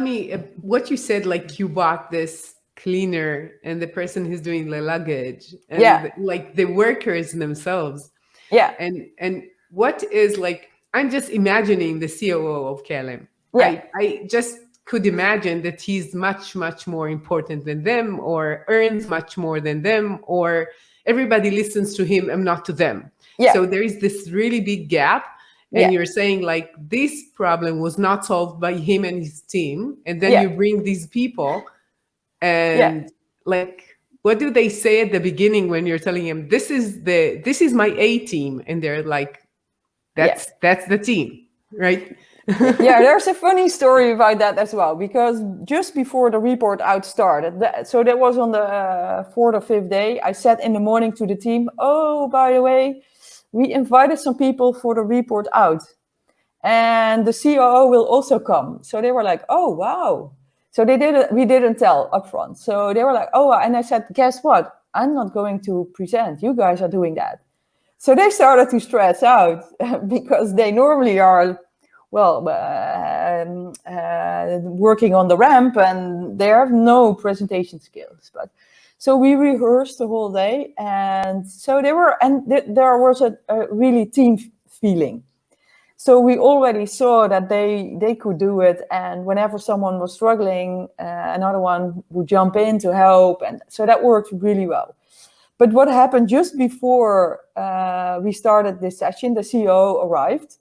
me what you said, like you bought this cleaner and the person who's doing the luggage Yeah, and like the workers themselves. yeah, And what is like, I'm just imagining the COO of KLM. yeah, I just could imagine that he's much, much more important than them, or earns much more than them, or everybody listens to him and not to them. yeah, So there is this really big gap. yeah, And you're saying like this problem was not solved by him and his team. And then yeah, you bring these people yeah. and like, what do they say at the beginning when you're telling them this is my A team? And they're like, Yeah. that's the team, right? Yeah, there's a funny story about that as well, because just before the report out started, so that was on the fourth or fifth day, I said in the morning to the team, oh, by the way, we invited some people for the report out, and the COO will also come. So they were like, oh, wow. So we didn't tell upfront. So they were like, oh, and I said, guess what? I'm not going to present. You guys are doing that. So they started to stress out because they normally are, well, working on the ramp and they have no presentation skills. But so we rehearsed the whole day, and so they were, and there was a really team feeling. So we already saw that they could do it, and whenever someone was struggling, another one would jump in to help, and so that worked really well. But what happened just before we started this session, the CEO arrived.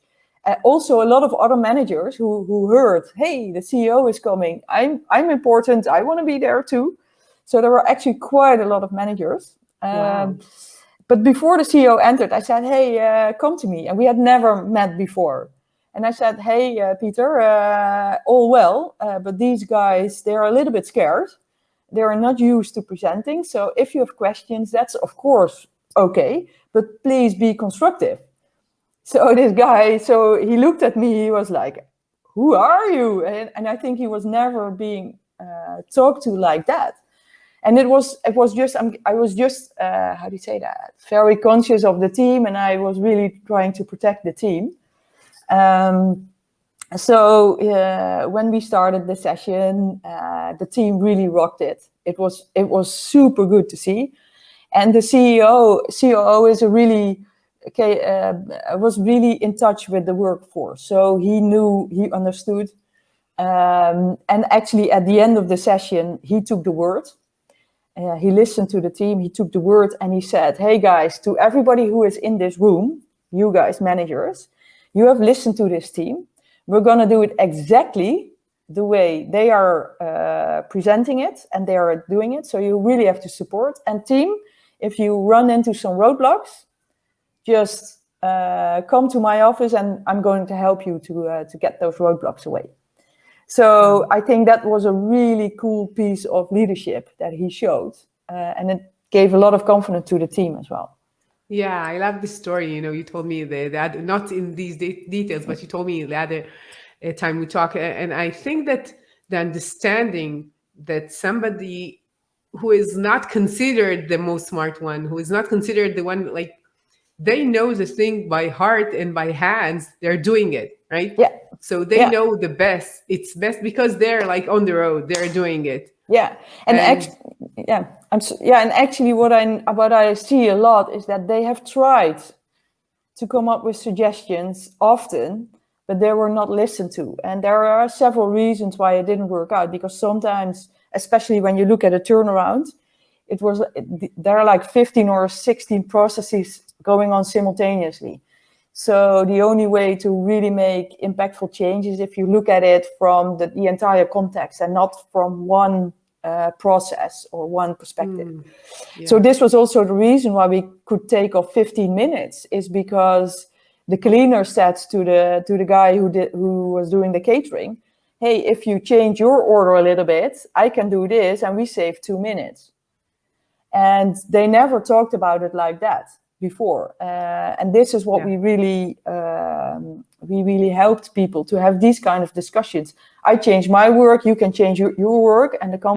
Also, a lot of other managers who heard, hey, the CEO is coming. I'm important. I want to be there too. So there were actually quite a lot of managers. Wow. But before the CEO entered, I said, hey, come to me. And we had never met before. And I said, hey, Peter, all well. But these guys, they're a little bit scared. They are not used to presenting. So if you have questions, that's of course okay, but please be constructive. So this guy, so he looked at me, he was like, who are you? And I think he was never being talked to like that. And it was just, I was just, how do you say that? Very conscious of the team, and I was really trying to protect the team. So when we started the session, the team really rocked it. It was super good to see, and the COO is a really was really in touch with the workforce. So he understood, and actually at the end of the session, he took the word. He listened to the team. He took the word and he said, "Hey guys, to everybody who is in this room, you guys managers, you have listened to this team. We're going to do it exactly the way they are presenting it and they are doing it. So you really have to support. And team, if you run into some roadblocks, just come to my office and I'm going to help you to get those roadblocks away." So I think that was a really cool piece of leadership that he showed. And it gave a lot of confidence to the team as well. Yeah, I love this story. You know, you told me that not in these details, but you told me the other time we talked, and I think that the understanding that somebody who is not considered the most smart one, who is not considered the one, like, they know the thing by heart and by hands, they're doing it, right? Yeah. So they Yeah. know the best. It's best because they're like on the road, they're doing it. Yeah, and and actually, what I see a lot is that they have tried to come up with suggestions often, but they were not listened to. And there are several reasons why it didn't work out. Because sometimes, especially when you look at a turnaround, there are like 15 or 16 processes going on simultaneously. So the only way to really make impactful changes is if you look at it from the entire context and not from one process or one perspective. Yeah. So this was also the reason why we could take off 15 minutes, is because the cleaner said to the guy who was doing the catering, hey, if you change your order a little bit, I can do this, and we save 2 minutes. And they never talked about it like that before, and this is what we really helped people to have these kind of discussions. I change my work, you can change your work, and the company